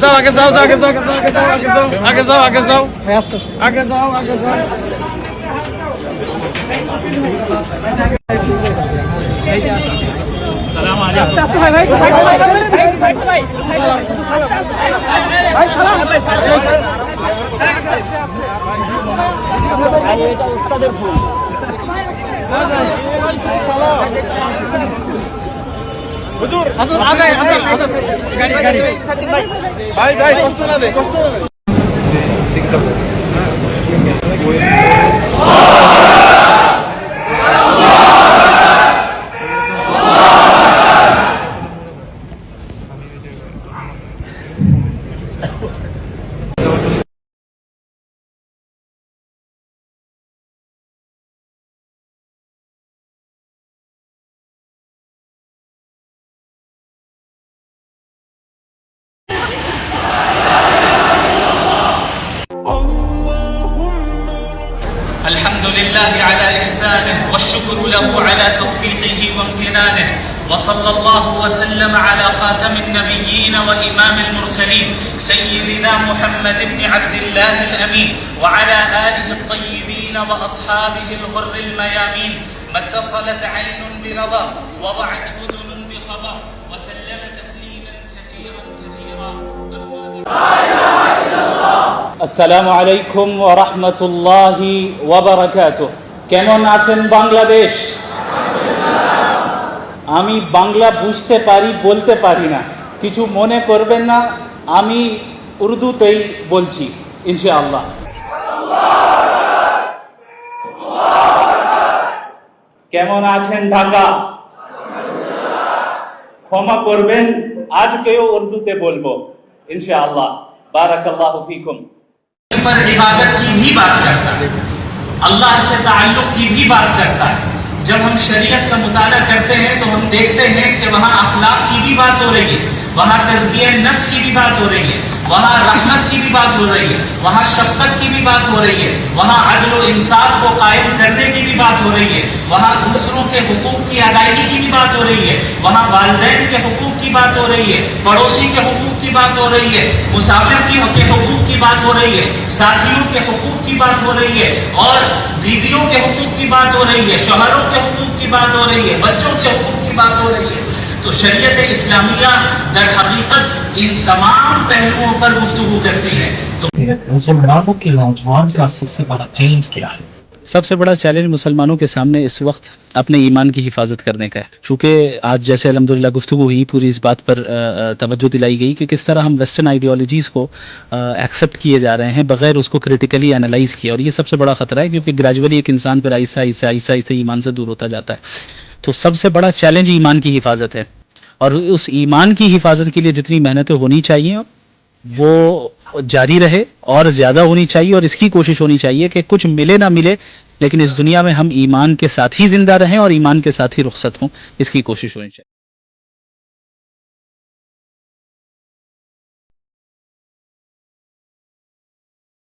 যাও আগে যাও আগে যাও আগে যাও আগে যাও আগে যাও আগে যাও। ভাই ভাই কষ্ট না দে কষ্ট না দে। الحمد لله على إحسانه والشكر له على توفيقه وامتنانه وصلى الله وسلم على خاتم النبيين وإمام المرسلين سيدنا محمد بن عبد الله الأمين وعلى آله الطيبين وأصحابه الغر الميامين ما اتصلت عين برضا وضعت أذن بخبر وسلم تسليما كثيرا كثيرا. আসসালামু আলাইকুম ওয়া রাহমাতুল্লাহি ওয়া বারাকাতুহু। কেমন আছেন বাংলাদেশ? আমি বাংলা বুঝতে পারি, বলতে পারি না, কিছু মনে করবেন না, আমি উর্দুতেই বলছি ইনশাআল্লাহ। কেমন আছেন ঢাকা? ক্ষমা করবেন, আজকেও উর্দুতে বলবো ইনশাআল্লাহ। বারাকাল্লাহু ফীকুম। पर इबादत की भी बात करता है, अल्लाह से ताल्लुक की भी बात करता है। जब हम शरीयत का मुताला करते हैं तो हम देखते हैं कि वहाँ अखलाक की भी बात हो रही है, वहाँ तज़किया नफ्स की भी बात हो रही है, वहाँ रहमत की भी बात हो रही है, वहाँ शफ़क़त की भी बात हो रही है, वहाँ अदल व इंसाफ को कायम करने की भी बात हो रही है, वहाँ दूसरों के हुकूक की अदायगी की भी बात हो रही है, वहाँ वालिदैन के हुकूक की बात हो रही है, पड़ोसी के हुकूक की बात हो रही है, मुसाफिर के हुकूक की बात हो रही है, साथियों के हुकूक की बात हो रही है, और बीवियों के हुकूक की बात हो रही है, शोहरों के हुकूक की बात हो रही है, बच्चों के हुकूक की बात हो रही है। तो शरीयत इस्लामिया दर हकीकत इन तमाम पहलुओं पर गुफ्तगू करती है। तो मुसलमानों के नौजवान का सबसे बड़ा चैलेंज क्या है? सबसे बड़ा चैलेंज मुसलमानों के सामने इस वक्त अपने ईमान की हिफाजत करने का है। चूँकि आज जैसे अल्हम्दुलिल्लाह गुफ्तगू हुई, पूरी इस बात पर तवज्जो दिलाई गई कि किस तरह हम वेस्टर्न आइडियोलॉजीज़ को एक्सेप्ट किए जा रहे हैं बग़ैर उसको क्रिटिकली एनालाइज़ किए, और ये सबसे बड़ा ख़तरा है, क्योंकि ग्रेजुअली एक इंसान पर आहिस्ता ईमान से दूर होता जाता है। तो सबसे बड़ा चैलेंज ईमान की हिफाजत है, और उस ईमान की हिफाजत के लिए जितनी मेहनतें होनी चाहिए वो जारी रहे और ज़्यादा होनी चाहिए, और इसकी कोशिश होनी चाहिए कि कुछ मिले ना मिले लेकिन इस दुनिया में हम ईमान के साथ ही ज़िंदा रहें और ईमान के साथ ही रुखसत हों, इसकी कोशिश होनी चाहिए।